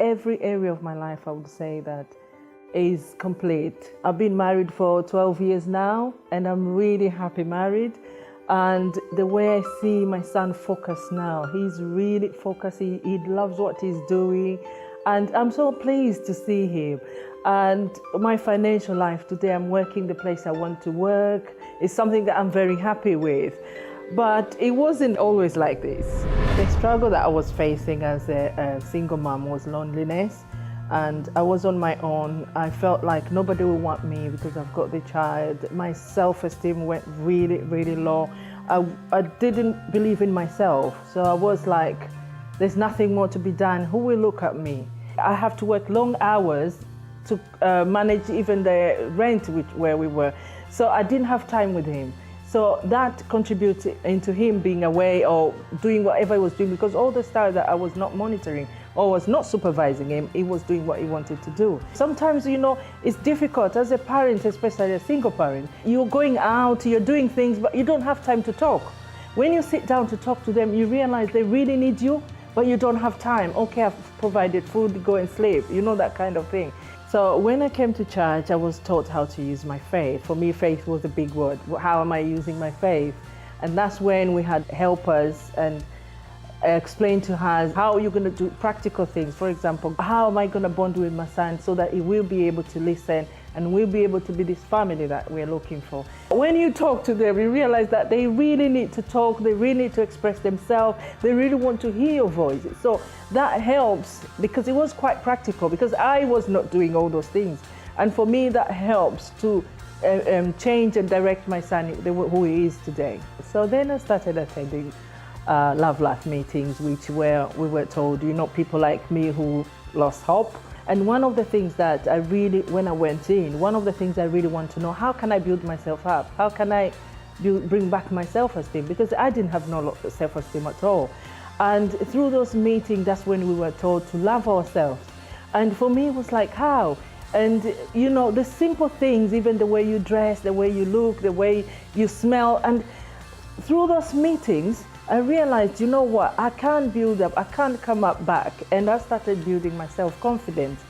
every area of my life, I would say that is complete. I've been married for 12 years now, and I'm really happy married. And the way I see my son focus now, he's really focused, he loves what he's doing, and I'm so pleased to see him. And my financial life today, I'm working the place I want to work. It's something that I'm very happy with. But it wasn't always like this. The struggle that I was facing as a single mom was loneliness. And I was on my own. I felt like nobody will want me because I've got the child. My self-esteem went really, really low. I didn't believe in myself. So I was like, there's nothing more to be done. Who will look at me? I have to work long hours to manage even the rent where we were. So I didn't have time with him. So that contributed into him being away or doing whatever he was doing, because all the time that I was not monitoring or was not supervising him, he was doing what he wanted to do. Sometimes, it's difficult as a parent, especially a single parent. You're going out, you're doing things, but you don't have time to talk. When you sit down to talk to them, you realize they really need you, but you don't have time. Okay, I've provided food, go and sleep, that kind of thing. So when I came to church, I was taught how to use my faith. For me, faith was a big word. How am I using my faith? And that's when we had helpers and explained to us how you're going to do practical things. For example, how am I going to bond with my son so that he will be able to listen and we'll be able to be this family that we're looking for. When you talk to them, you realize that they really need to talk, they really need to express themselves, they really want to hear your voice. So that helps, because it was quite practical, because I was not doing all those things. And for me, that helps to change and direct my son who he is today. So then I started attending Love Life meetings, which we were told, people like me who lost hope. And one of the things that when I went in, one of the things I really want to know, how can I build myself up? How can I bring back my self-esteem? Because I didn't have no self-esteem at all. And through those meetings, that's when we were told to love ourselves. And for me, it was like, how? And the simple things, even the way you dress, the way you look, the way you smell. And through those meetings, I realized, what, I can't build up, I can't come up back. And I started building my self-confidence.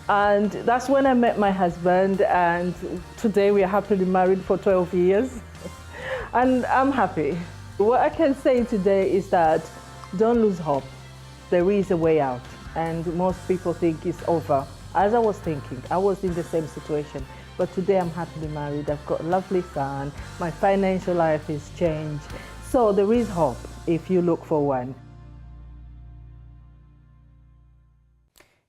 And that's when I met my husband, and today we are happily married for 12 years. And I'm happy. What I can say today is that don't lose hope. There is a way out. And most people think it's over. As I was thinking, I was in the same situation. But today I'm happily married. I've got a lovely son. My financial life has changed. So there is hope if you look for one.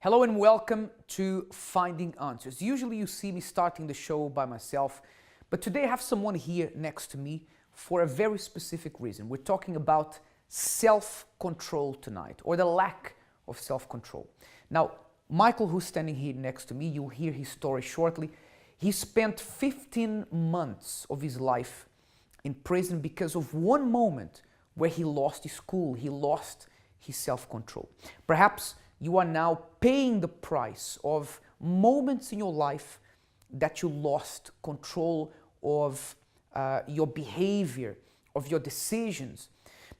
Hello and welcome to Finding Answers. Usually you see me starting the show by myself, but today I have someone here next to me for a very specific reason. We're talking about self-control tonight, or the lack of self-control. Now, Michael, who's standing here next to me, you'll hear his story shortly. He spent 15 months of his life in prison because of one moment where he lost his cool, he lost his self-control. Perhaps you are now paying the price of moments in your life that you lost control of your behavior, of your decisions.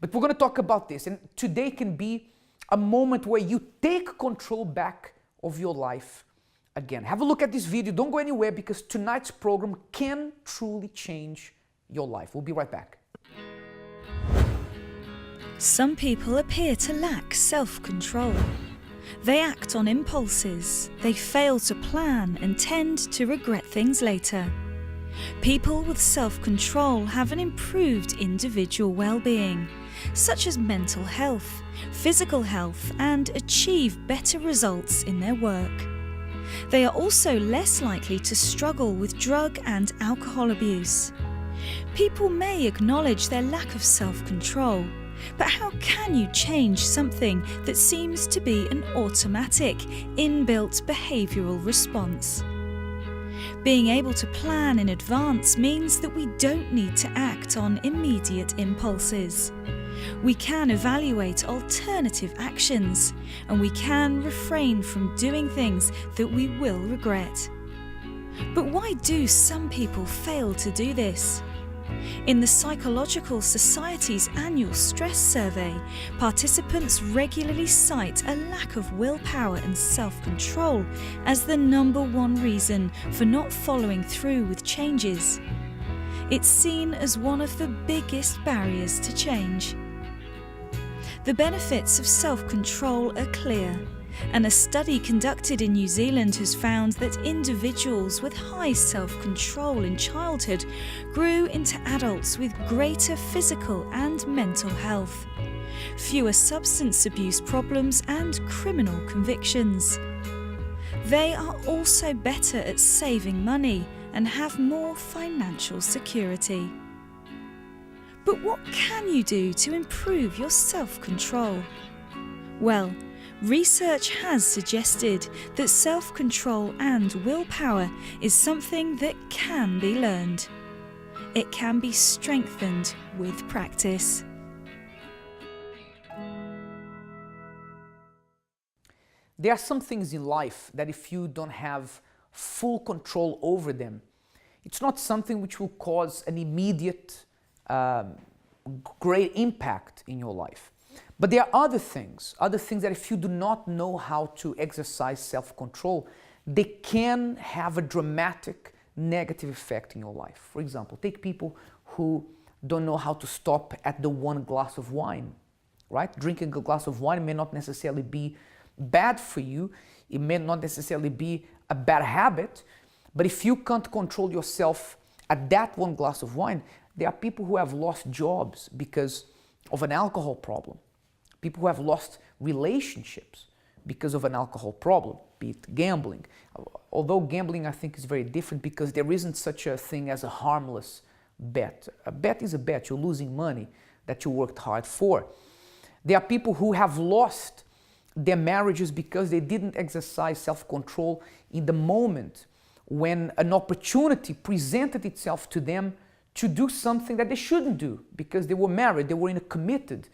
But we're going to talk about this, and today can be a moment where you take control back of your life again. Have a look at this video, don't go anywhere, because tonight's program can truly change your life. We'll be right back. Some people appear to lack self-control. They act on impulses, they fail to plan and tend to regret things later. People with self-control have an improved individual well-being, such as mental health, physical health, and achieve better results in their work. They are also less likely to struggle with drug and alcohol abuse. People may acknowledge their lack of self-control, but how can you change something that seems to be an automatic, inbuilt behavioural response? Being able to plan in advance means that we don't need to act on immediate impulses. We can evaluate alternative actions, and we can refrain from doing things that we will regret. But why do some people fail to do this? In the Psychological Society's annual stress survey, participants regularly cite a lack of willpower and self-control as the #1 reason for not following through with changes. It's seen as one of the biggest barriers to change. The benefits of self-control are clear, and a study conducted in New Zealand has found that individuals with high self-control in childhood grew into adults with greater physical and mental health, fewer substance abuse problems and criminal convictions. They are also better at saving money and have more financial security. But what can you do to improve your self-control? Well, research has suggested that self-control and willpower is something that can be learned. It can be strengthened with practice. There are some things in life that if you don't have full control over them, it's not something which will cause an immediate great impact in your life. But there are other things that if you do not know how to exercise self-control, they can have a dramatic negative effect in your life. For example, take people who don't know how to stop at the one glass of wine, right? Drinking a glass of wine may not necessarily be bad for you. It may not necessarily be a bad habit, but if you can't control yourself at that one glass of wine, there are people who have lost jobs because of an alcohol problem. People who have lost relationships because of an alcohol problem, be it gambling. Although gambling, I think, is very different because there isn't such a thing as a harmless bet. A bet is a bet. You're losing money that you worked hard for. There are people who have lost their marriages because they didn't exercise self-control in the moment when an opportunity presented itself to them to do something that they shouldn't do because they were married, they were in a committed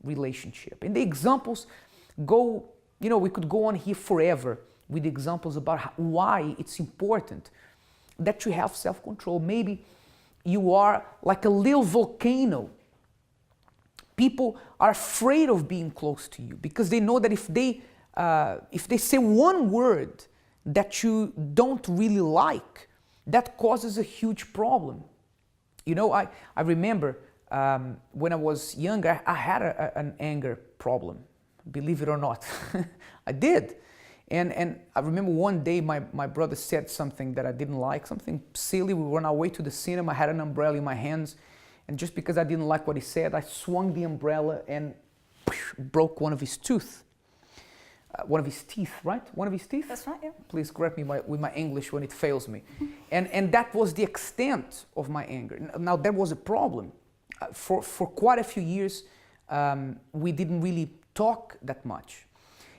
relationship. And the examples go, we could go on here forever with examples about why it's important that you have self-control. Maybe you are like a little volcano. People are afraid of being close to you because they know that if they say one word that you don't really like, that causes a huge problem. I remember when I was younger, I had an anger problem, believe it or not. I did. And I remember one day my brother said something that I didn't like, something silly. We were on our way to the cinema, I had an umbrella in my hands, and just because I didn't like what he said, I swung the umbrella and broke one of his teeth. One of his teeth, right? One of his teeth? That's right, yeah. Please correct me with my English when it fails me. And that was the extent of my anger. Now, there was a problem. For quite a few years, we didn't really talk that much.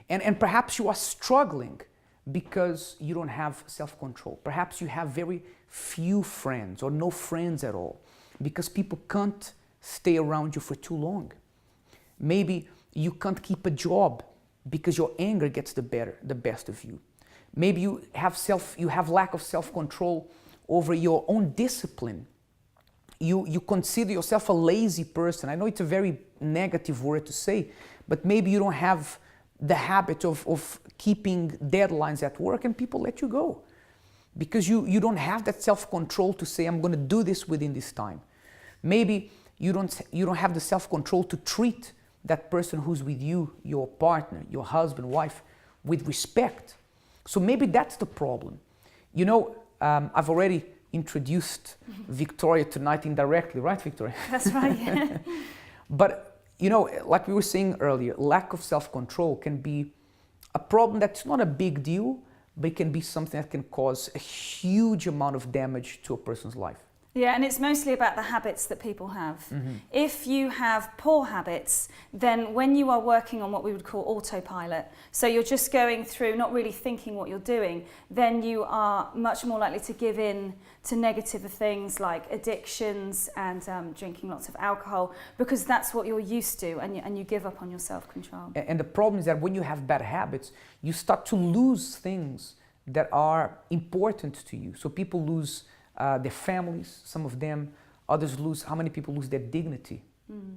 And perhaps you are struggling because you don't have self-control. Perhaps you have very few friends or no friends at all because people can't stay around you for too long. Maybe you can't keep a job because your anger gets the best of you. Maybe you have lack of self-control over your own discipline. You consider yourself a lazy person. I know it's a very negative word to say, but maybe you don't have the habit of keeping deadlines at work and people let you go because you don't have that self-control to say, I'm going to do this within this time. Maybe you don't have the self-control to treat that person who's with you, your partner, your husband, wife, with respect. So maybe that's the problem. I've already introduced Victoria tonight indirectly, right, Victoria? That's right, yeah. But, like we were saying earlier, lack of self-control can be a problem that's not a big deal, but it can be something that can cause a huge amount of damage to a person's life. Yeah, and it's mostly about the habits that people have. Mm-hmm. If you have poor habits, then when you are working on what we would call autopilot, so you're just going through, not really thinking what you're doing, then you are much more likely to give in to negative things like addictions and drinking lots of alcohol, because that's what you're used to, and you give up on your self-control. And the problem is that when you have bad habits, you start to lose things that are important to you. So people lose their families, some of them Others lose, how many people lose their dignity,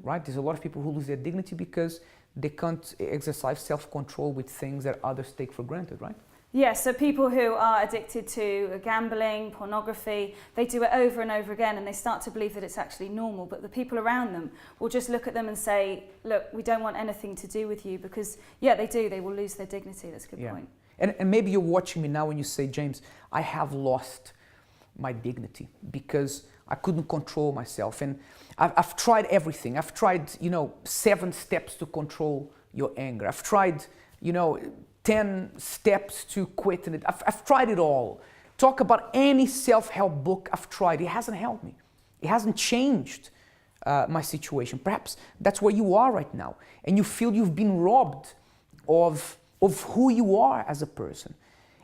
right? There's a lot of people who lose their dignity because they can't exercise self-control with things that others take for granted, right? Yeah, so people who are addicted to gambling, pornography, they do it over and over again and they start to believe that it's actually normal, but the people around them will just look at them and say, look, we don't want anything to do with you, because, yeah, they do, they will lose their dignity. That's a good point. And maybe you're watching me now and you say, James, I have lost my dignity because I couldn't control myself. And I've tried everything. I've tried, 7 steps to control your anger. I've tried, 10 steps to quit. And I've tried it all. Talk about any self-help book I've tried. It hasn't helped me. It hasn't changed my situation. Perhaps that's where you are right now. And you feel you've been robbed of who you are as a person.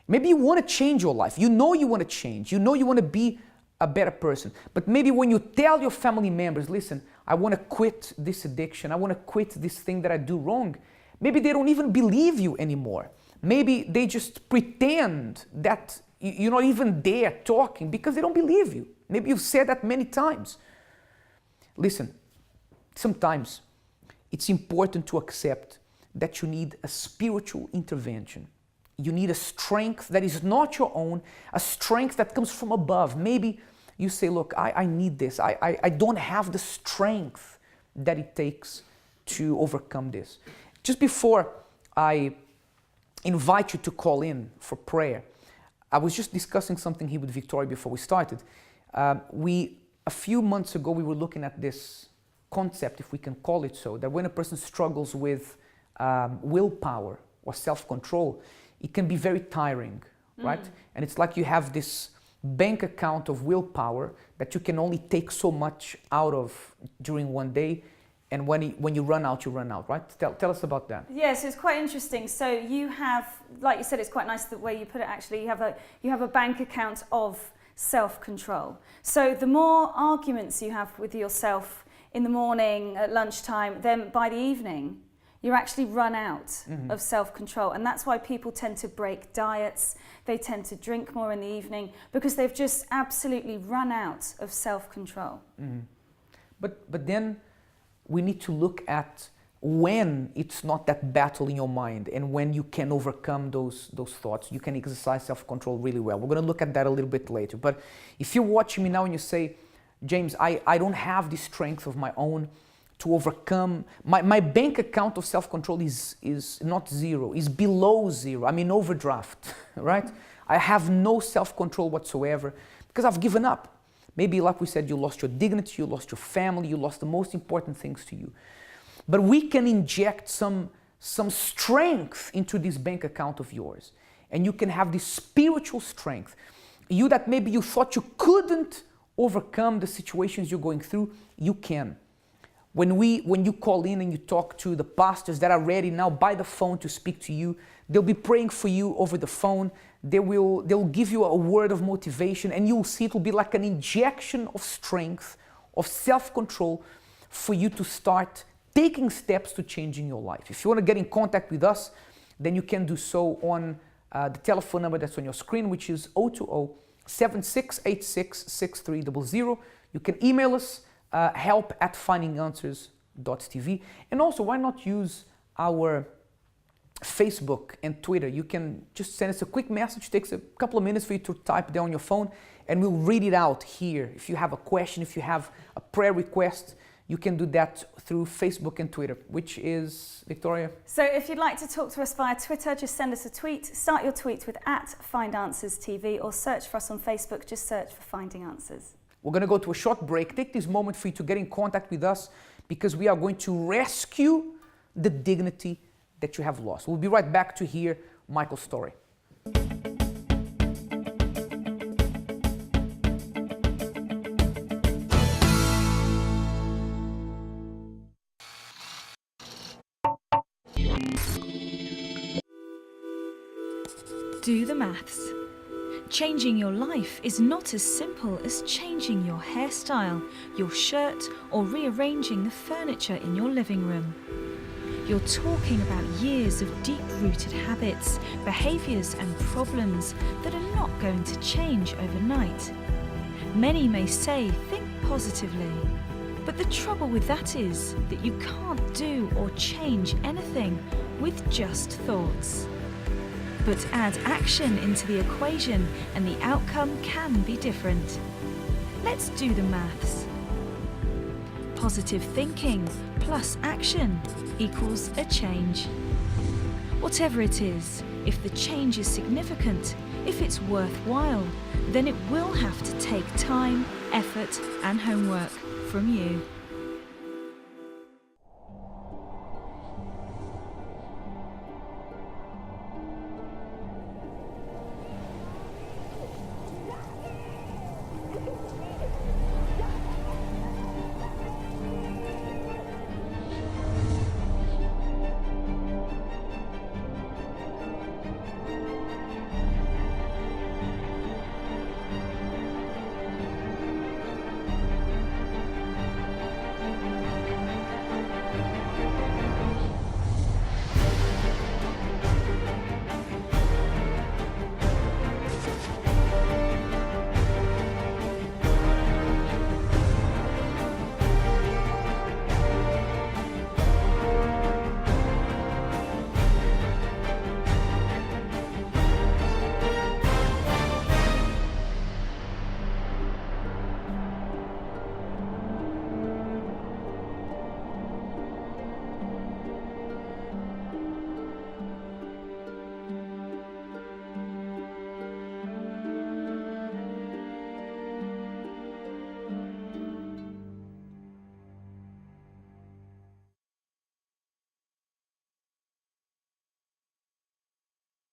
Maybe you want to change your life. You know you want to change. You know you want to be a better person. But maybe when you tell your family members, listen, I want to quit this addiction. I want to quit this thing that I do wrong. Maybe they don't even believe you anymore. Maybe they just pretend that you're not even there talking because they don't believe you. Maybe you've said that many times. Listen, sometimes it's important to accept that you need a spiritual intervention. You need a strength that is not your own, a strength that comes from above. Maybe you say, look, I need this. I don't have the strength that it takes to overcome this. Just before I invite you to call in for prayer, I was just discussing something here with Victoria before we started. A few months ago, we were looking at this concept, if we can call it so, that when a person struggles with willpower or self-control, it can be very tiring, right? And it's like you have this bank account of willpower that you can only take so much out of during one day. And when you run out, right? Tell us about that. Yes, it's quite interesting. So you have, like you said, it's quite nice the way you put it actually, you have a bank account of self-control. So the more arguments you have with yourself in the morning, at lunchtime, then by the evening, you're actually run out of self-control. And that's why people tend to break diets. They tend to drink more in the evening because they've just absolutely run out of self-control. But then we need to look at when it's not that battle in your mind and when you can overcome those thoughts. You can exercise self-control really well. We're going to look at that a little bit later. But if you're watching me now and you say, James, I don't have the strength of my own to overcome, my bank account of self-control is not zero, is below zero. I'm in overdraft, right? I have no self-control whatsoever because I've given up. Maybe like we said, you lost your dignity, you lost your family, you lost the most important things to you. But we can inject some strength into this bank account of yours. And you can have this spiritual strength. You that maybe you thought you couldn't overcome the situations you're going through, you can. When you call in and you talk to the pastors that are ready now by the phone to speak to you, they'll be praying for you over the phone. They'll give you a word of motivation, and you'll see it will be like an injection of strength, of self-control for you to start taking steps to changing your life. If you want to get in contact with us, then you can do so on the telephone number that's on your screen, which is 020-7686-6300. You can email us help@findinganswers.tv. And also, why not use our Facebook and Twitter? You can just send us a quick message. It takes a couple of minutes for you to type down on your phone, and we'll read it out here. If you have a question, if you have a prayer request, you can do that through Facebook and Twitter, which is, Victoria? So if you'd like to talk to us via Twitter, just send us a tweet. Start your tweet with @FindAnswersTV or search for us on Facebook. Just search for Finding Answers. We're going to go to a short break. Take this moment for you to get in contact with us because we are going to rescue the dignity that you have lost. We'll be right back to hear Michael's story. Do the maths. Changing your life is not as simple as changing your hairstyle, your shirt, or rearranging the furniture in your living room. You're talking about years of deep-rooted habits, behaviours and problems that are not going to change overnight. Many may say, think positively. But the trouble with that is that you can't do or change anything with just thoughts. But add action into the equation and the outcome can be different. Let's do the maths. Positive thinking plus action equals a change. Whatever it is, if the change is significant, if it's worthwhile, then it will have to take time, effort, and homework from you.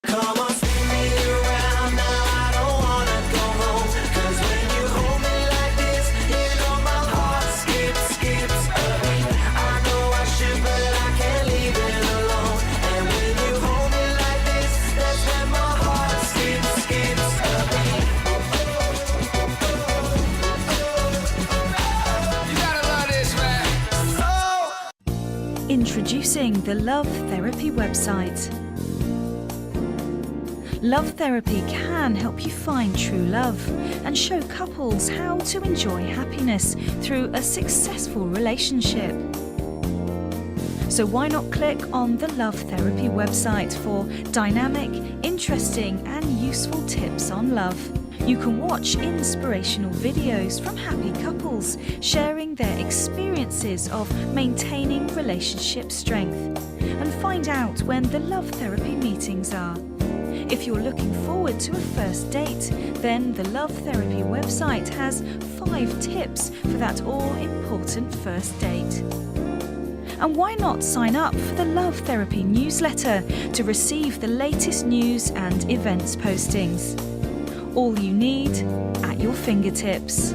Come on, spin me around now, I don't wanna go home. 'Cause when you hold me like this, you know my heart skips a beat. I know I should, but I can't leave it alone. And when you hold me like this, that's when my heart skips a beat. You gotta love this, man. Introducing the Love Therapy website. Love Therapy can help you find true love and show couples how to enjoy happiness through a successful relationship. So why not click on the Love Therapy website for dynamic, interesting and useful tips on love. You can watch inspirational videos from happy couples sharing their experiences of maintaining relationship strength and find out when the Love Therapy meetings are. If you're looking forward to a first date, then the Love Therapy website has 5 tips for that all-important first date. And why not sign up for the Love Therapy newsletter to receive the latest news and events postings? All you need at your fingertips.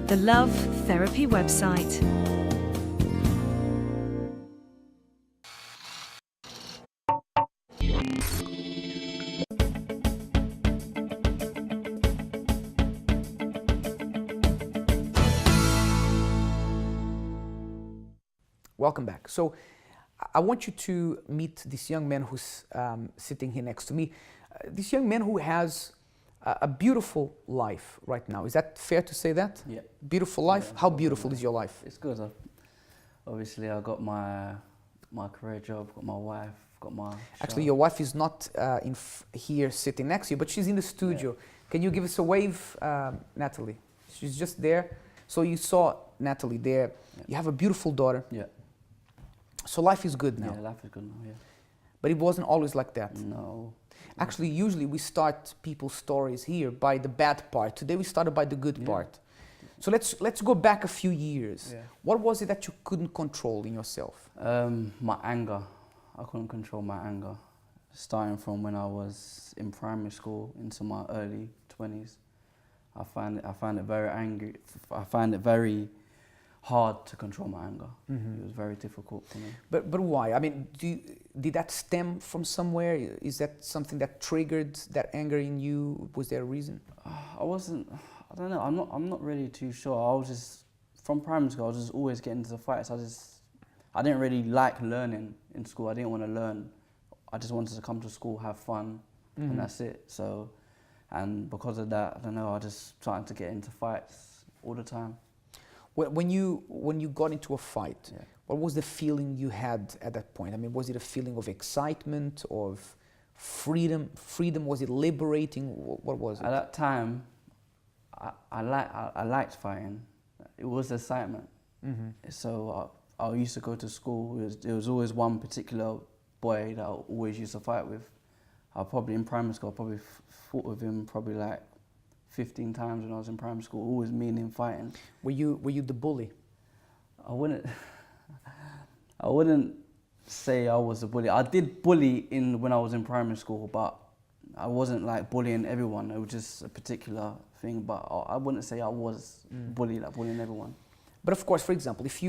The Love Therapy website. Welcome back. So I want you to meet this young man who's sitting here next to me. This young man who has a beautiful life right now. Is that fair to say that? Yeah. Beautiful life? Yeah, How beautiful is your life? It's good. Obviously, I got my career job, got my wife, got my Actually, shop. your wife is not here sitting next to you, but she's in the studio. Yeah. Can you give us a wave, Natalie? She's just there. So you saw Natalie there. Yeah. You have a beautiful daughter. Yeah. So life is good now. Yeah, life is good now, yeah. But it wasn't always like that. No. Actually, usually we start people's stories here by the bad part. Today we started by the good Yeah. part. So let's go back a few years. Yeah. What was it that you couldn't control in yourself? My anger. I couldn't control my anger. Starting from when I was in primary school into my early 20s. I find it very angry. I find it very hard to control my anger. Mm-hmm. It was very difficult for me. But why? I mean, did that stem from somewhere? Is that something that triggered that anger in you? Was there a reason? I don't know, I'm not really too sure. I was just, from primary school, I was just always getting into the fights. I didn't really like learning in school. I didn't want to learn. I just wanted to come to school, have fun, and that's it. So, and because of that, I don't know, I just started to get into fights all the time. When you got into a fight, Yeah. what was the feeling you had at that point? I mean, was it a feeling of excitement, of freedom? Was it liberating? What was it? At that time, I liked fighting. It was excitement. So I used to go to school. There was always one particular boy that I always used to fight with. I probably in primary school, I probably fought with him probably like 15 times when I was in primary school. Always me and him fighting. Were you the bully? I wouldn't say I was a bully. I did bully when I was in primary school, but I wasn't like bullying everyone. It was just a particular thing. But I wouldn't say I was bullying everyone. But of course, for example, if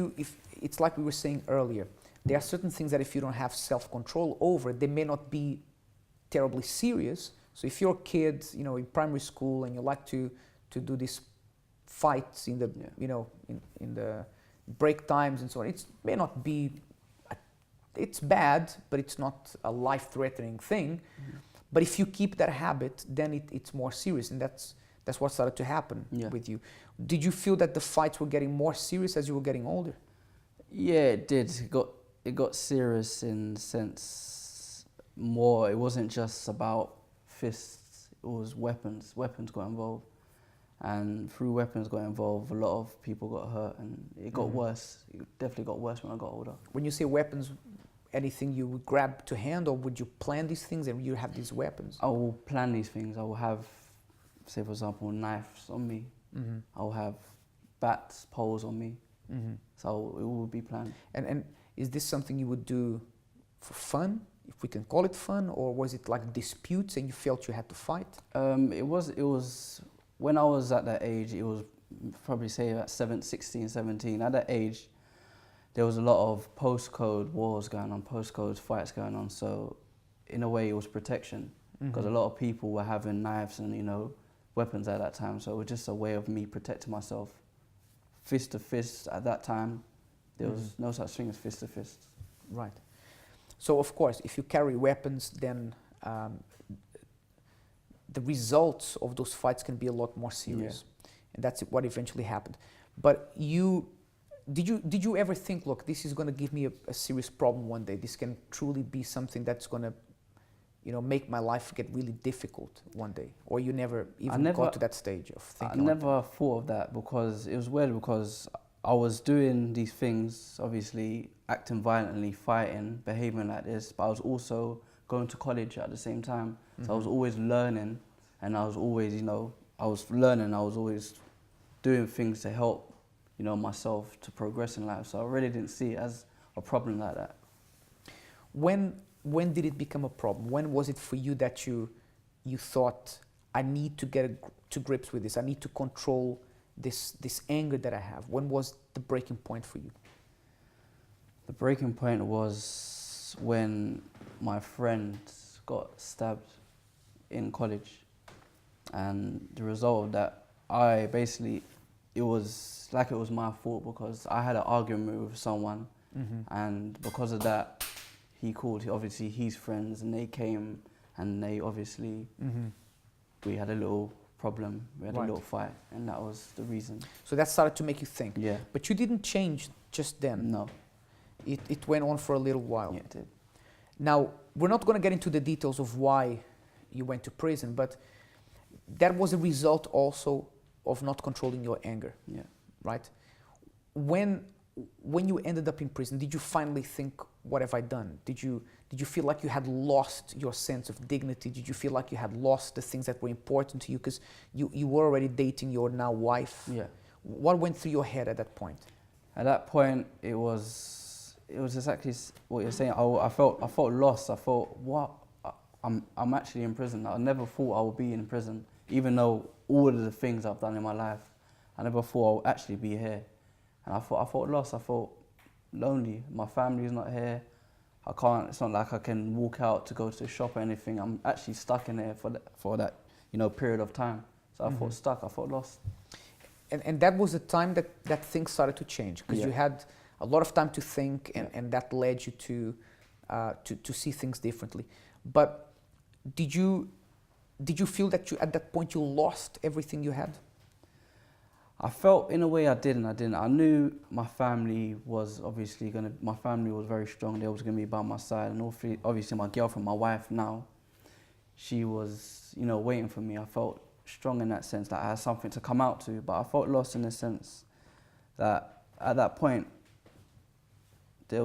it's like we were saying earlier, there are certain things that if you don't have self-control over, they may not be terribly serious. So if you're a kid, in primary school and you like to do these fights in the, in the break times and so on, it may not be, it's bad, but it's not a life-threatening thing. But if you keep that habit, then it's more serious, and that's what started to happen with you. Did you feel that the fights were getting more serious as you were getting older? Yeah, it did. It got serious in the sense more. It wasn't just about fists. It was weapons. Weapons got involved, and through weapons got involved, a lot of people got hurt, and it got worse. It definitely got worse when I got older. When you say weapons, anything you would grab to hand, or would you plan these things and you have these weapons? I will plan these things. I will have, say for example, knives on me. I will have bats, poles on me. So it will be planned. And is this something you would do for fun, if we can call it fun, or was it like disputes and you felt you had to fight? It was when I was at that age. It was probably say at 16, 17. At that age, there was a lot of postcode wars going on, postcode fights going on. So in a way, it was protection because a lot of people were having knives and weapons at that time. So it was just a way of me protecting myself. Fist to fist at that time, there was no such thing as fist to fist. Right. So of course, if you carry weapons, then the results of those fights can be a lot more serious, and that's what eventually happened. But did you ever think, look, this is going to give me a serious problem one day? This can truly be something that's going to, make my life get really difficult one day? Or you never even got to that stage of thinking? I never thought of that because it was weird because I was doing these things, obviously acting violently, fighting, behaving like this, but I was also going to college at the same time. So I was always learning, and I was always, I was learning, I was always doing things to help, myself to progress in life. So I really didn't see it as a problem like that. When did it become a problem? When was it for you that you thought, I need to get to grips with this, I need to control this anger that I have? When was the breaking point for you? The breaking point was when my friend got stabbed in college, and the result of that, it was like it was my fault because I had an argument with someone, and because of that, he called obviously his friends, and they came, and they obviously we had a little problem, we had a little fight, and that was the reason. So that started to make you think. Yeah. But you didn't change just then. No. It went on for a little while. Yeah, it did. Now, we're not going to get into the details of why you went to prison, but that was a result also of not controlling your anger. Yeah. Right? When you ended up in prison, did you finally think, what have I done? Did you feel like you had lost your sense of dignity? Did you feel like you had lost the things that were important to you? Because you were already dating your now wife. Yeah. What went through your head at that point? At that point, it was exactly what you're saying. I felt lost. I thought, what? I'm actually in prison. I never thought I would be in prison, even though all of the things I've done in my life. I never thought I would actually be here. And I felt lost. I felt lonely. My family's not here. I can't. It's not like I can walk out to go to the shop or anything. I'm actually stuck in here for that period of time. So I felt stuck. I felt lost. And that was the time that things started to change, because you had a lot of time to think, and that led you to see things differently. But did you feel that at that point you lost everything you had? I felt in a way I did and I didn't. I knew my family was obviously my family was very strong. They was going to be by my side, and obviously my girlfriend, my wife now, she was, you know, waiting for me. I felt strong in that sense, that I had something to come out to, but I felt lost in the sense that at that point, I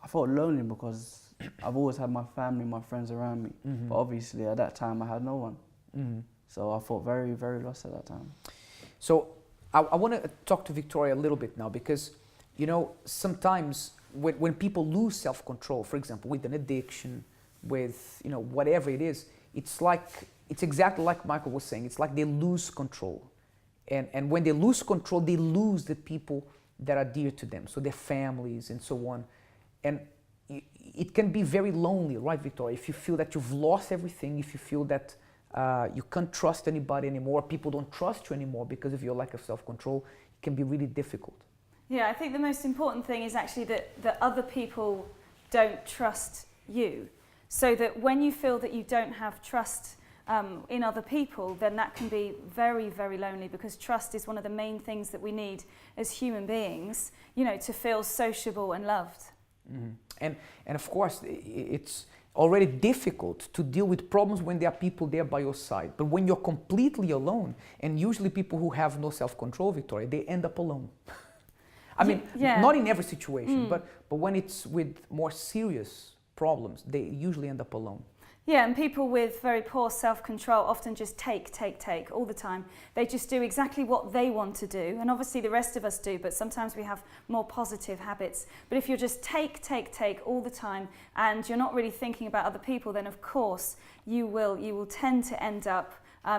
felt lonely because I've always had my family, my friends around me, but obviously at that time I had no one. So I felt very, very lost at that time. So I want to talk to Victoria a little bit now, because, you know, sometimes when people lose self-control, for example, with an addiction, with, you know, whatever it is, it's exactly like Michael was saying, it's like they lose control. And when they lose control, they lose the people that are dear to them, so their families and so on. And it can be very lonely, right, Victoria? If you feel that you've lost everything, if you feel that you can't trust anybody anymore, people don't trust you anymore because of your lack of self-control, it can be really difficult. Yeah, I think the most important thing is actually that other people don't trust you. So that when you feel that you don't have trust in other people, then that can be very, very lonely, because trust is one of the main things that we need as human beings, you know, to feel sociable and loved. And of course, it's already difficult to deal with problems when there are people there by your side. But when you're completely alone, and usually people who have no self-control, Victoria, they end up alone. I mean, not in every situation, but when it's with more serious problems, they usually end up alone. Yeah, and people with very poor self-control often just take all the time. They just do exactly what they want to do, and obviously the rest of us do, but sometimes we have more positive habits. But if you're just take all the time, and you're not really thinking about other people, then of course you will tend to end up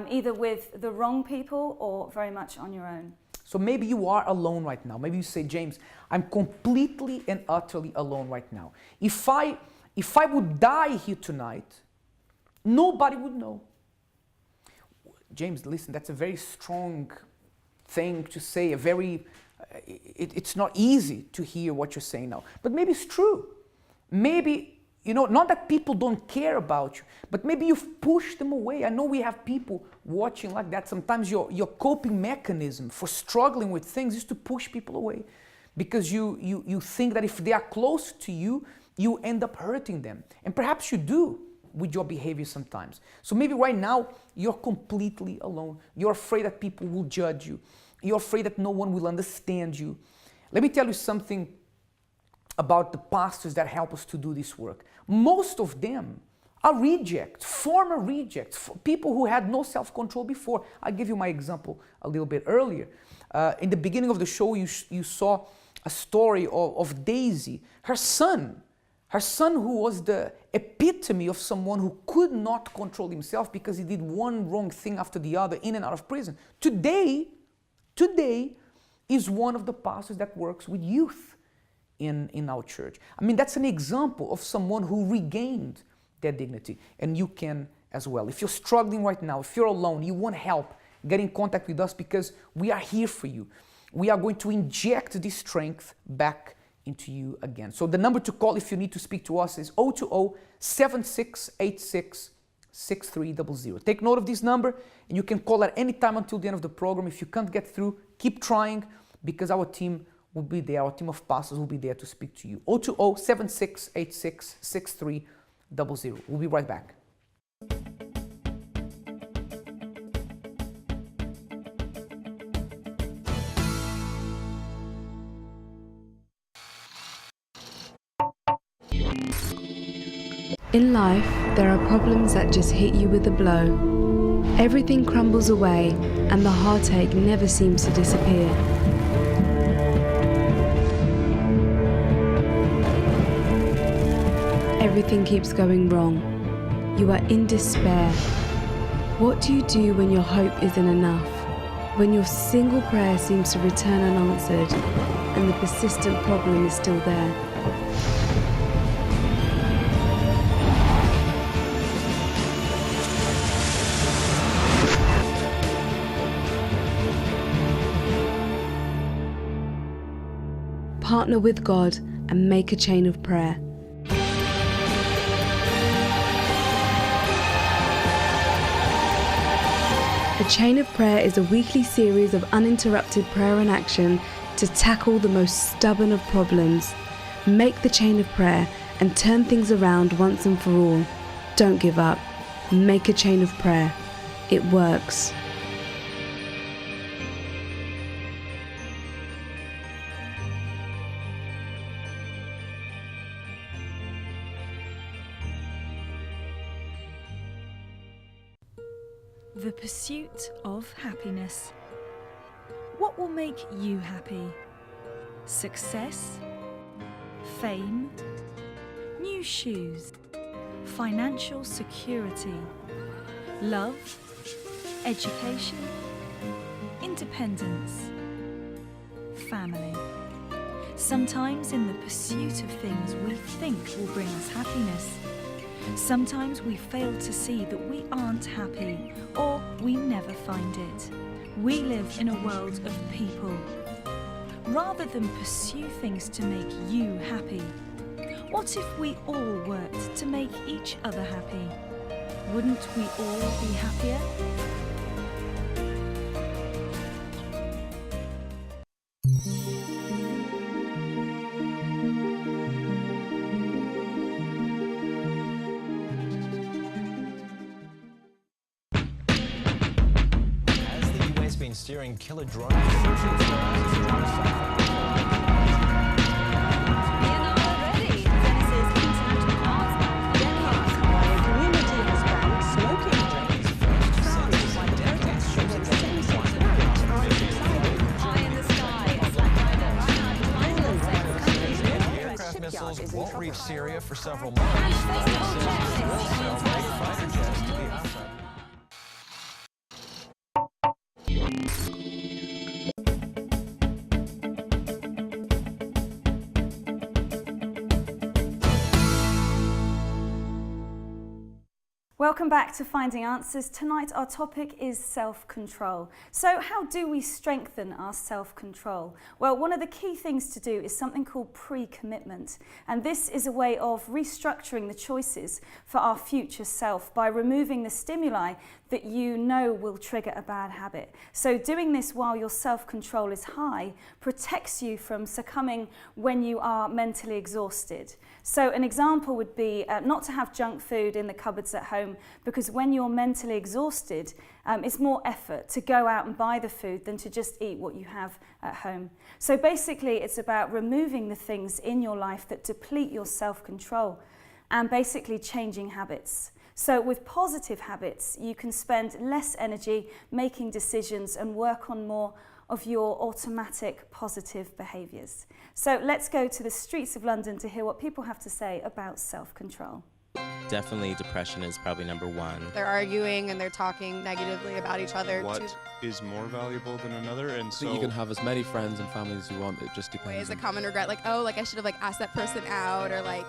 either with the wrong people or very much on your own. So maybe you are alone right now. Maybe you say, James, I'm completely and utterly alone right now. If I would die here tonight, nobody would know. James, listen, that's a very strong thing to say. It's not easy to hear what you're saying now. But maybe it's true. Maybe, you know, not that people don't care about you, but maybe you've pushed them away. I know we have people watching like that. Sometimes your coping mechanism for struggling with things is to push people away, because you think that if they are close to you, you end up hurting them. And perhaps you do with your behavior sometimes. So maybe right now you're completely alone. You're afraid that people will judge you. You're afraid that no one will understand you. Let me tell you something about the pastors that help us to do this work. Most of them are rejects, former rejects, people who had no self-control before. I'll give you my example a little bit earlier. In the beginning of the show, you saw a story of Daisy. Her son who was the epitome of someone who could not control himself because he did one wrong thing after the other in and out of prison. Today is one of the pastors that works with youth in our church. I mean, that's an example of someone who regained their dignity, and you can as well. If you're struggling right now, if you're alone, you want help, get in contact with us, because we are here for you. We are going to inject this strength back into you again. So the number to call if you need to speak to us is 020-7686-6300. Take note of this number, and you can call at any time until the end of the program. If you can't get through, keep trying, because our team will be there. Our team of pastors will be there to speak to you. 020-7686-6300. We'll be right back. In life, there are problems that just hit you with a blow. Everything crumbles away, and the heartache never seems to disappear. Everything keeps going wrong. You are in despair. What do you do when your hope isn't enough? When your single prayer seems to return unanswered, and the persistent problem is still there? Partner with God and make a chain of prayer. A Chain of Prayer is a weekly series of uninterrupted prayer and action to tackle the most stubborn of problems. Make the chain of prayer and turn things around once and for all. Don't give up. Make a chain of prayer. It works. The pursuit of happiness. What will make you happy? Success? Fame? New shoes? Financial security? Love? Education? Independence? Family? Sometimes in the pursuit of things we think will bring us happiness, sometimes we fail to see that we aren't happy, or we never find it. We live in a world of people. Rather than pursue things to make you happy, what if we all worked to make each other happy? Wouldn't we all be happier? Has the US been steering killer drones for missiles won't reach Syria for several months. Fighter jets to be outside. Welcome back to Finding Answers. Tonight our topic is self-control. So how do we strengthen our self-control? Well, one of the key things to do is something called pre-commitment. And this is a way of restructuring the choices for our future self by removing the stimuli that you know will trigger a bad habit. So doing this while your self-control is high protects you from succumbing when you are mentally exhausted. So an example would be not to have junk food in the cupboards at home, because when you're mentally exhausted, it's more effort to go out and buy the food than to just eat what you have at home. So basically it's about removing the things in your life that deplete your self-control and basically changing habits. So with positive habits, you can spend less energy making decisions and work on more of your automatic positive behaviours. So let's go to the streets of London to hear what people have to say about self-control. Definitely depression is probably number one. They're arguing and they're talking negatively about each other. What is more valuable than another? And so you can have as many friends and families as you want. It just depends. Is a common regret, like, oh, like I should have like asked that person out, or like.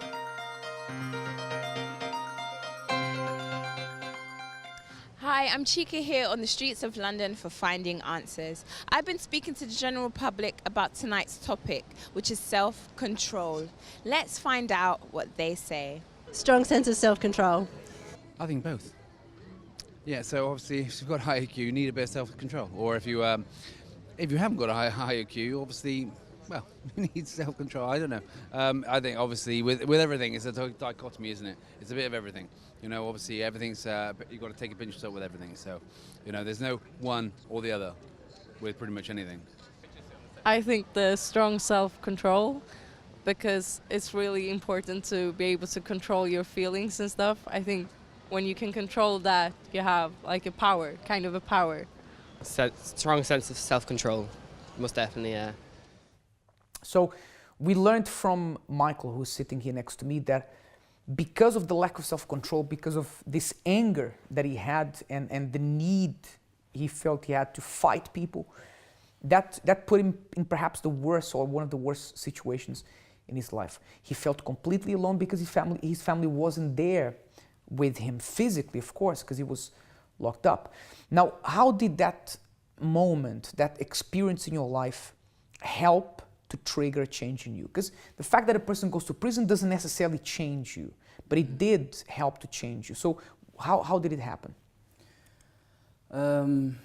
Hi, I'm Chika here on the streets of London for Finding Answers. I've been speaking to the general public about tonight's topic, which is self-control. Let's find out what they say. Strong sense of self-control. I think both. Yeah, so obviously if you've got high IQ, you need a bit of self-control. Or if you haven't got a high IQ, obviously, well, you need self-control. I don't know. I think obviously with everything, it's a dichotomy, isn't it? It's a bit of everything. You know, obviously everything's, you've got to take a pinch of salt with everything. So, you know, there's no one or the other with pretty much anything. I think the strong self-control, because it's really important to be able to control your feelings and stuff. I think when you can control that, you have like a power, kind of a power. Strong sense of self-control, most definitely, yeah. So we learned from Michael, who's sitting here next to me, that because of the lack of self-control, because of this anger that he had and the need he felt he had to fight people, that put him in perhaps the worst or one of the worst situations in his life. He felt completely alone because his family wasn't there with him physically, of course, because he was locked up. Now, how did that moment, that experience in your life help to trigger a change in you? Because the fact that a person goes to prison doesn't necessarily change you, but it did help to change you. So how did it happen? When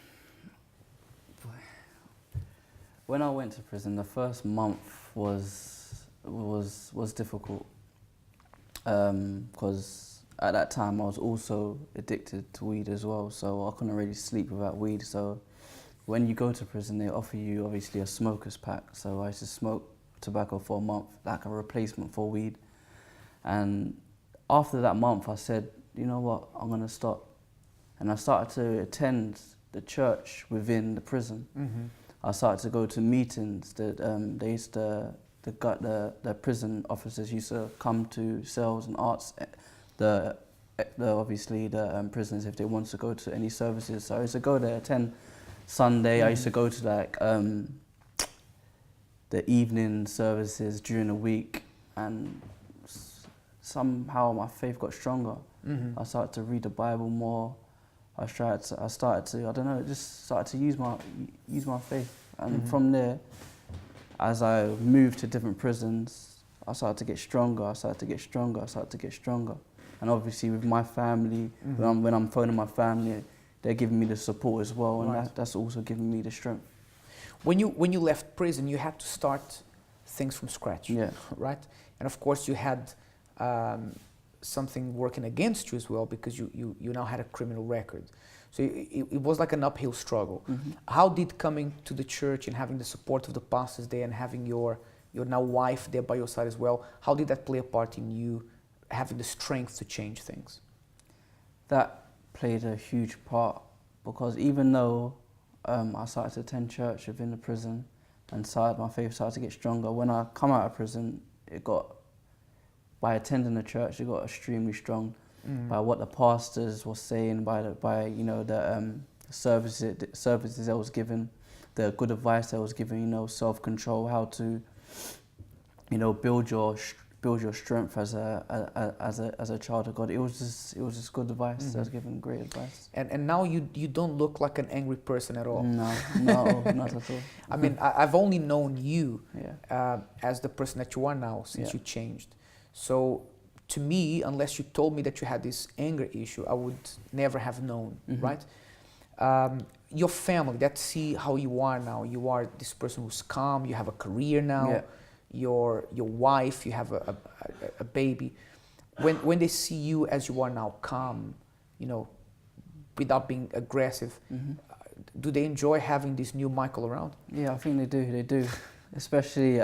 I went to prison, the first month was difficult because at that time I was also addicted to weed as well, so I couldn't really sleep without weed. So when you go to prison, they offer you obviously a smoker's pack. So I used to smoke tobacco for a month, like a replacement for weed. And after that month, I said, you know what, I'm gonna stop. And I started to attend the church within the prison. I started to go to meetings that they used to, the prison officers used to come to cells and ask obviously the prisoners if they wanted to go to any services. So I used to go there, attend Sunday. I used to go to like the evening services during the week, and somehow my faith got stronger. I started to read the Bible more. I started to, I don't know, just started to use my faith. And from there, as I moved to different prisons, I started to get stronger, I started to get stronger, I started to get stronger. And obviously with my family, when I'm phoning my family, they're giving me the support as well, and that's also giving me the strength. When you left prison, you had to start things from scratch, right? And of course you had something working against you as well, because you now had a criminal record. So it was like an uphill struggle. How did coming to the church and having the support of the pastors there and having your now wife there by your side as well, how did that play a part in you having the strength to change things? That played a huge part, because even though I started to attend church within the prison and my faith started to get stronger, when I come out of prison, by attending the church, it got extremely strong. By what the pastors were saying, by you know the services I was given, the good advice I was given, you know, self-control, how to, you know, build your strength as a child of God. It was just good advice. I was given great advice. And now you don't look like an angry person at all. No, not at all. I mean, I've only known you as the person that you are now since you changed. So to me, unless you told me that you had this anger issue, I would never have known, right? Your family, that see how you are now. You are this person who's calm, you have a career now, your wife, you have a baby. When they see you as you are now, calm, you know, without being aggressive, do they enjoy having this new Michael around? Yeah, I think they do. Especially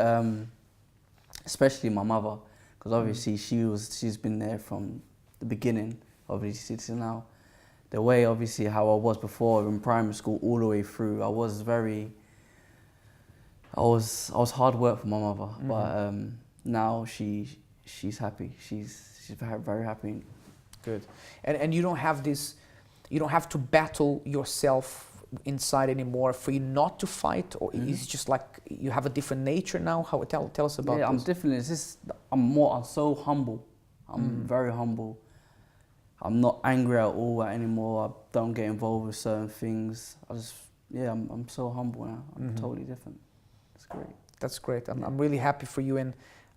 my mother. Because obviously she's been there from the beginning, obviously to now. The way obviously how I was before in primary school all the way through, I was hard work for my mother, but now she's happy. She's very happy. Good. And you don't have to battle yourself inside anymore for you not to fight, or it's just like you have a different nature now? Tell us about this. I'm different. It's just I'm so humble. I'm very humble. I'm not angry at all anymore. I don't get involved with certain things. I'm so humble now. I'm totally different. It's great. That's great. I'm really happy for you, and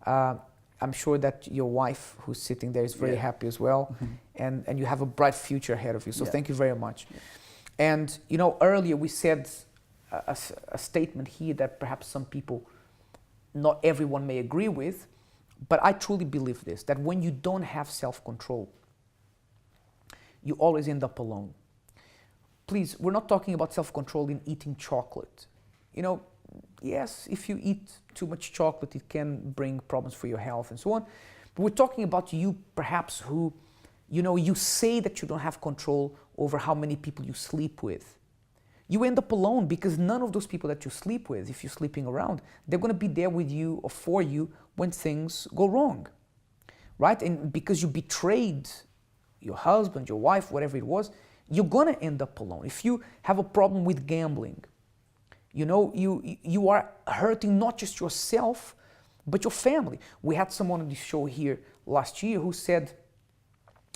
I'm sure that your wife who's sitting there is very happy as well, and you have a bright future ahead of you. So thank you very much. And you know, earlier we said a statement here that perhaps some people, not everyone may agree with, but I truly believe this, that when you don't have self-control, you always end up alone. Please, we're not talking about self-control in eating chocolate. You know, yes, if you eat too much chocolate, it can bring problems for your health and so on. But we're talking about you perhaps who, you know, you say that you don't have control over how many people you sleep with. You end up alone because none of those people that you sleep with, if you're sleeping around, they're going to be there with you or for you when things go wrong, right? And because you betrayed your husband, your wife, whatever it was, you're going to end up alone. If you have a problem with gambling, you know, you are hurting not just yourself, but your family. We had someone on this show here last year who said,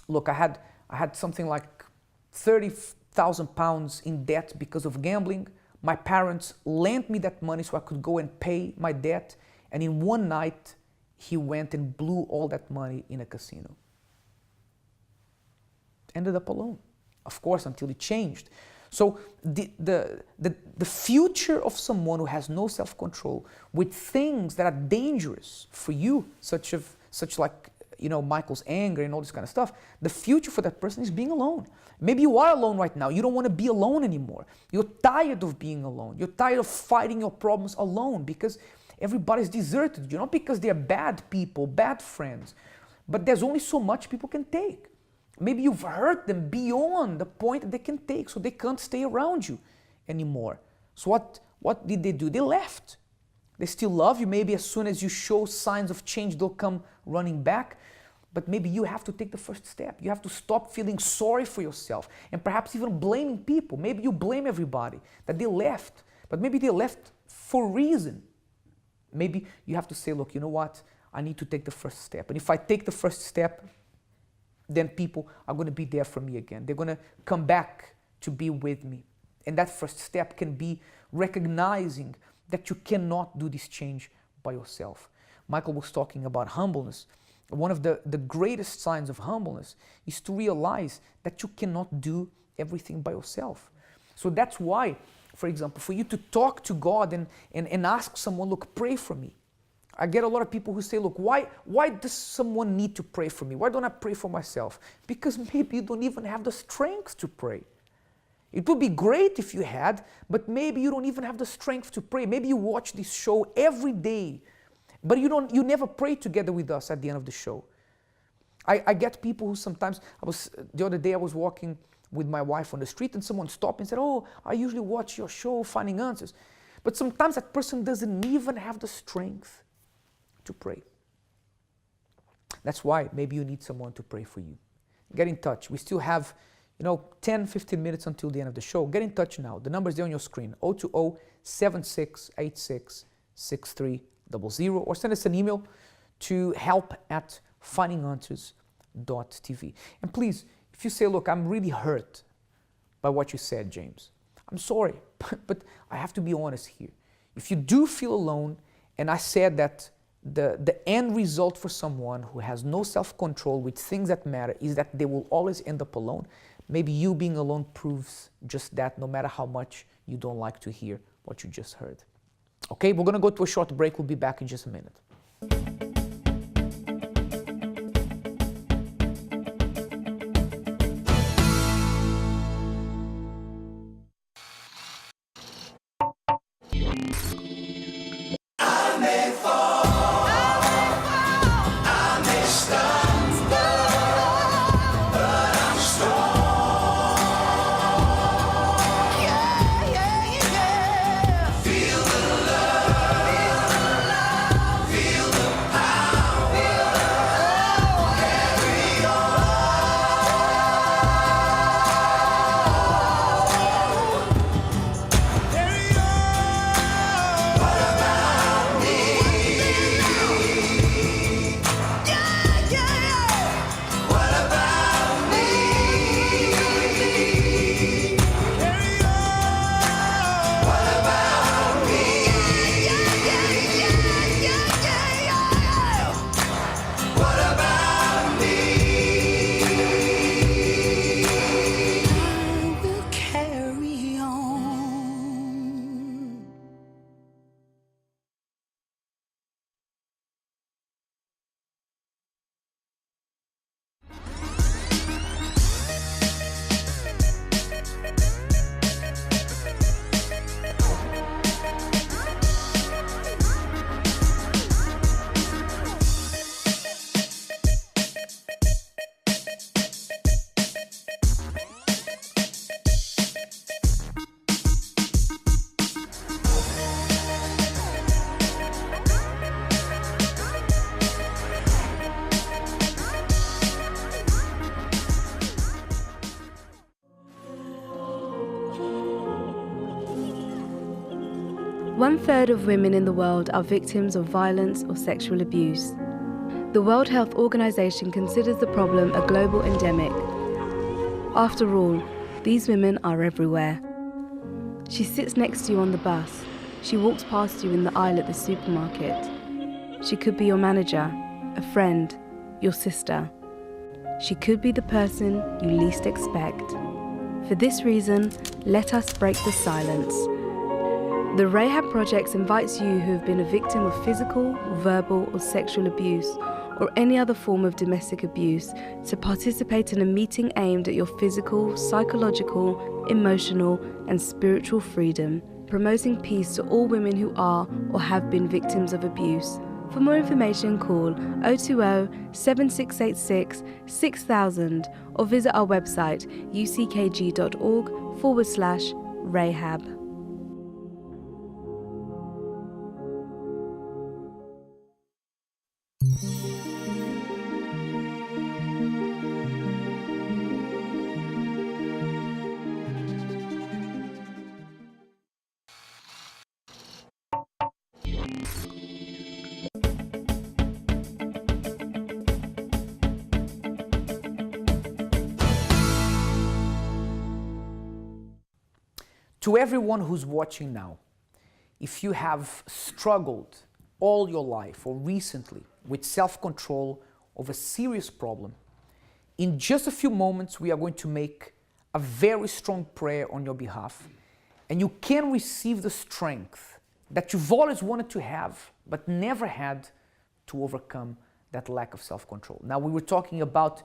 look, I had something like 30,000 pounds in debt because of gambling. My parents lent me that money so I could go and pay my debt. And in one night, he went and blew all that money in a casino. Ended up alone, of course, until it changed. So the future of someone who has no self-control with things that are dangerous for you, such like, you know, Michael's anger and all this kind of stuff, the future for that person is being alone. Maybe you are alone right now. You don't want to be alone anymore. You're tired of being alone. You're tired of fighting your problems alone because everybody's deserted you, not because they're bad people, bad friends, but there's only so much people can take. Maybe you've hurt them beyond the point that they can take, so they can't stay around you anymore. So what did they do? They left. They still love you. Maybe as soon as you show signs of change, they'll come running back. But maybe you have to take the first step. You have to stop feeling sorry for yourself and perhaps even blaming people. Maybe you blame everybody that they left, but maybe they left for a reason. Maybe you have to say, look, you know what? I need to take the first step. And if I take the first step, then people are going to be there for me again. They're going to come back to be with me. And that first step can be recognizing that you cannot do this change by yourself. Michael was talking about humbleness. One of the greatest signs of humbleness is to realize that you cannot do everything by yourself. So that's why, for example, for you to talk to God and ask someone, look, pray for me. I get a lot of people who say, look, why does someone need to pray for me? Why don't I pray for myself? Because maybe you don't even have the strength to pray. It would be great if you had, but maybe you don't even have the strength to pray. Maybe you watch this show every day, but you never pray together with us at the end of the show. I get people who sometimes, the other day I was walking with my wife on the street and someone stopped and said, oh, I usually watch your show, Finding Answers. But sometimes that person doesn't even have the strength to pray. That's why maybe you need someone to pray for you. Get in touch. We still have 10, 15 minutes until the end of the show. Get in touch now. The number is there on your screen, 020-7686-6300, or send us an email to help@findinganswers.tv. And please, if you say, look, I'm really hurt by what you said, James, I'm sorry, but I have to be honest here. If you do feel alone, and I said that the end result for someone who has no self-control with things that matter is that they will always end up alone, maybe you being alone proves just that, no matter how much you don't like to hear what you just heard. Okay, we're going to go to a short break. We'll be back in just a minute. One-third of women in the world are victims of violence or sexual abuse. The World Health Organization considers the problem a global endemic. After all, these women are everywhere. She sits next to you on the bus. She walks past you in the aisle at the supermarket. She could be your manager, a friend, your sister. She could be the person you least expect. For this reason, let us break the silence. The Rahab Project invites you who have been a victim of physical, verbal, or sexual abuse, or any other form of domestic abuse, to participate in a meeting aimed at your physical, psychological, emotional, and spiritual freedom, promoting peace to all women who are or have been victims of abuse. For more information, call 020-7686-6000 or visit our website uckg.org/Rahab. To everyone who's watching now, if you have struggled all your life or recently with self-control of a serious problem, in just a few moments we are going to make a very strong prayer on your behalf, and you can receive the strength that you've always wanted to have but never had to overcome that lack of self-control. Now, we were talking about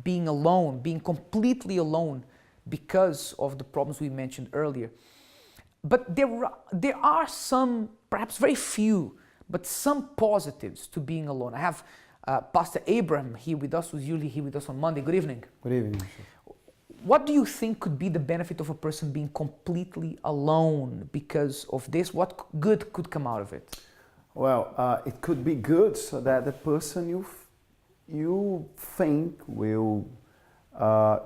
being alone, being completely alone because of the problems we mentioned earlier. But there are some, perhaps very few, but some positives to being alone. I have Pastor Abraham here with us, who's usually here with us on Monday. Good evening. Good evening. What do you think could be the benefit of a person being completely alone because of this? What good could come out of it? Well, it could be good so that the person you think will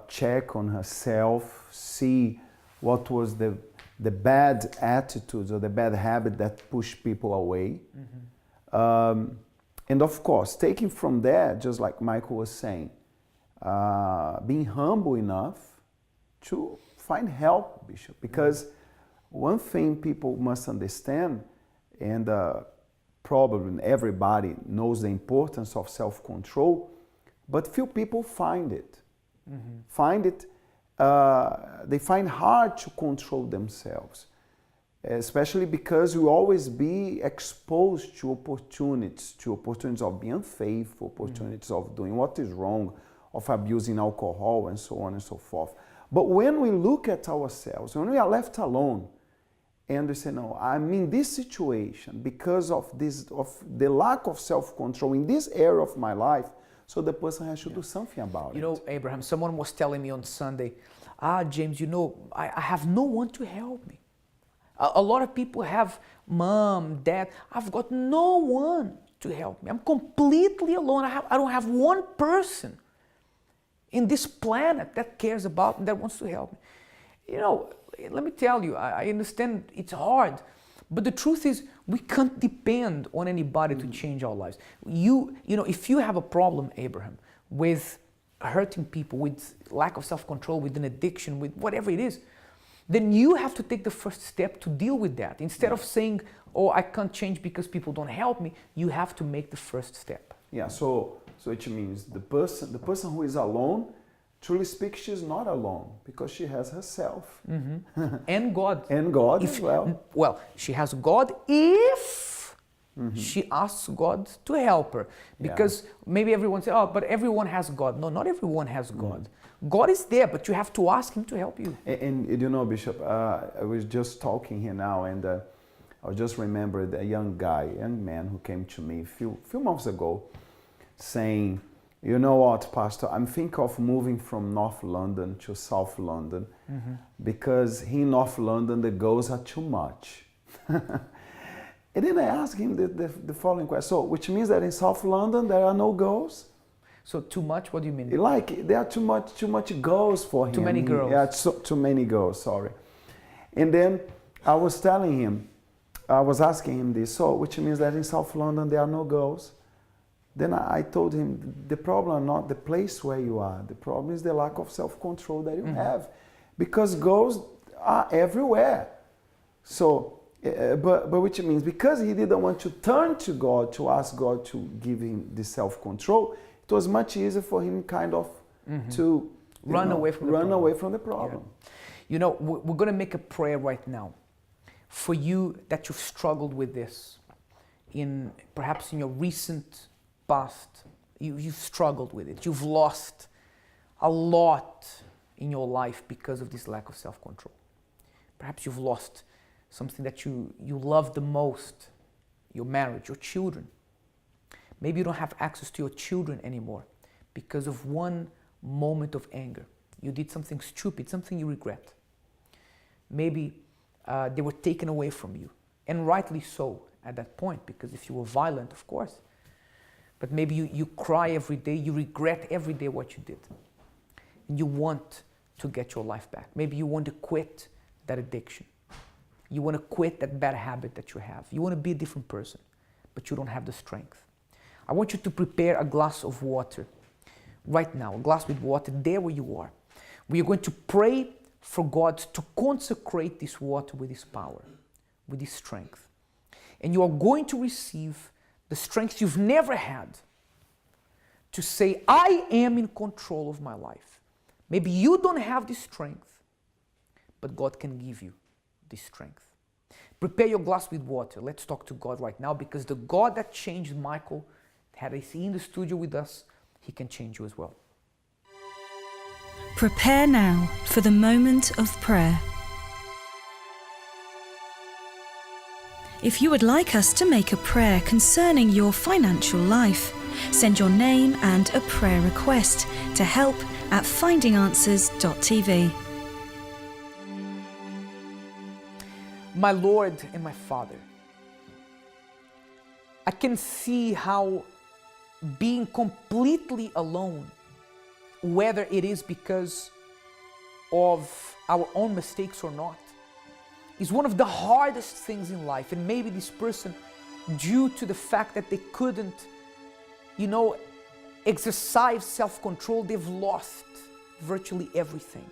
check on herself, see what was the bad attitudes or the bad habit that push people away. And of course, taking from there, just like Michael was saying, being humble enough to find help, Bishop. Because one thing people must understand, and probably everybody knows the importance of self-control, but few people find it. They find hard to control themselves, especially because we always be exposed to opportunities of being unfaithful, opportunities of doing what is wrong, of abusing alcohol and so on and so forth. But when we look at ourselves, when we are left alone, and we say, no, I'm in this situation because of the lack of self-control in this area of my life, so the person has to do something about it. You know, Abraham, someone was telling me on Sunday, James, you know, I have no one to help me. A lot of people have mom, dad. I've got no one to help me. I'm completely alone. I don't have one person in this planet that cares about me, that wants to help me. You know, let me tell you, I understand it's hard, but the truth is we can't depend on anybody to change our lives. You know, if you have a problem, Abraham, with hurting people, with lack of self-control, with an addiction, with whatever it is, then you have to take the first step to deal with that. Instead of saying, oh, I can't change because people don't help me, you have to make the first step. Yeah, so it means the person who is alone, truly speaks, she's not alone because she has herself. And God. And God as well. Well, she has God if she asks God to help her. Because maybe everyone says, oh, but everyone has God. No, not everyone has God. God is there, but you have to ask Him to help you. And you know, Bishop, I was just talking here now, and I just remembered a young man who came to me a few months ago saying, you know what, Pastor, I'm thinking of moving from North London to South London because in North London the girls are too much. And then I asked him the following question, so which means that in South London there are no girls? So too much, what do you mean? Like there are too much girls for him. Too many girls. Yeah, too many girls, sorry. And then I was telling him, I was asking him this, so which means that in South London there are no girls? Then I told him, the problem is not the place where you are. The problem is the lack of self-control that you have. Because girls are everywhere. So, but which means because he didn't want to turn to God to ask God to give him the self-control, it was much easier for him kind of to run away from the problem. problem. You know, we're going to make a prayer right now for you that you've struggled with this perhaps in your recent past. You've struggled with it. You've lost a lot in your life because of this lack of self-control. Perhaps you've lost something that you love the most, your marriage, your children. Maybe you don't have access to your children anymore because of one moment of anger. You did something stupid, something you regret. Maybe they were taken away from you, and rightly so at that point, because if you were violent, of course. But maybe you cry every day, you regret every day what you did. And you want to get your life back. Maybe you want to quit that addiction. You want to quit that bad habit that you have. You want to be a different person, but you don't have the strength. I want you to prepare a glass of water right now, a glass with water there where you are. We are going to pray for God to consecrate this water with His power, with His strength. And you are going to receive the strength you've never had to say, I am in control of my life. Maybe you don't have this strength, but God can give you this strength. Prepare your glass with water. Let's talk to God right now, because the God that changed Michael, had I seen in the studio with us, He can change you as well. Prepare now for the moment of prayer. If you would like us to make a prayer concerning your financial life, send your name and a prayer request to help@findinganswers.tv. My Lord and my Father, I can see how being completely alone, whether it is because of our own mistakes or not, is one of the hardest things in life. And maybe this person, due to the fact that they couldn't, exercise self-control, they've lost virtually everything.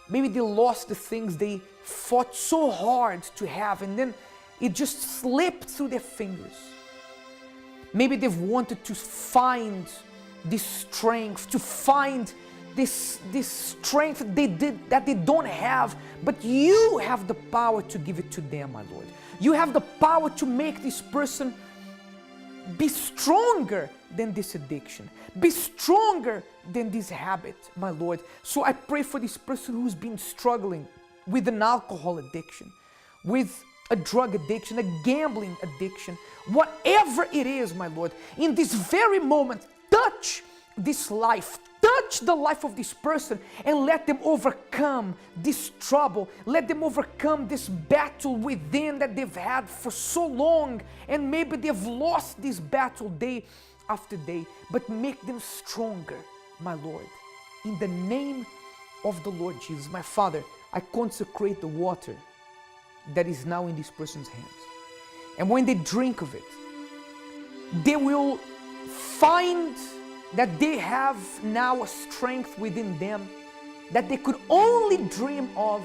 Maybe they lost the things they fought so hard to have, and then it just slipped through their fingers. Maybe they've wanted to find this strength, to find this strength that they don't have, but you have the power to give it to them, my Lord. You have the power to make this person be stronger than this addiction, be stronger than this habit, my Lord. So I pray for this person who's been struggling with an alcohol addiction, with a drug addiction, a gambling addiction, whatever it is, my Lord. In this very moment, touch this life, touch the life of this person, and let them overcome this trouble. Let them overcome this battle within that they've had for so long, and maybe they've lost this battle day after day, but make them stronger, my Lord. In the name of the Lord Jesus, my Father, I consecrate the water that is now in this person's hands. And when they drink of it, they will find that they have now a strength within them that they could only dream of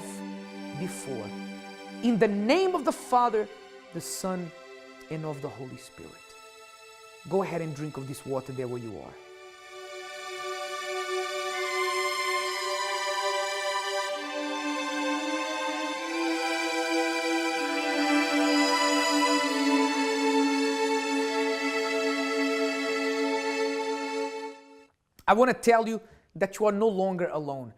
before. In the name of the Father, the Son, and of the Holy Spirit. Go ahead and drink of this water there where you are. I want to tell you that you are no longer alone.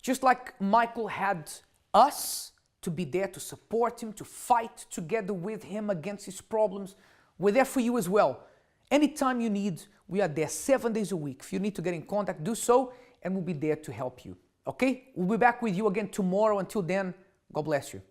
Just like Michael had us to be there to support him, to fight together with him against his problems, we're there for you as well. Anytime you need, we are there 7 days a week. If you need to get in contact, do so, and we'll be there to help you. Okay? We'll be back with you again tomorrow. Until then, God bless you.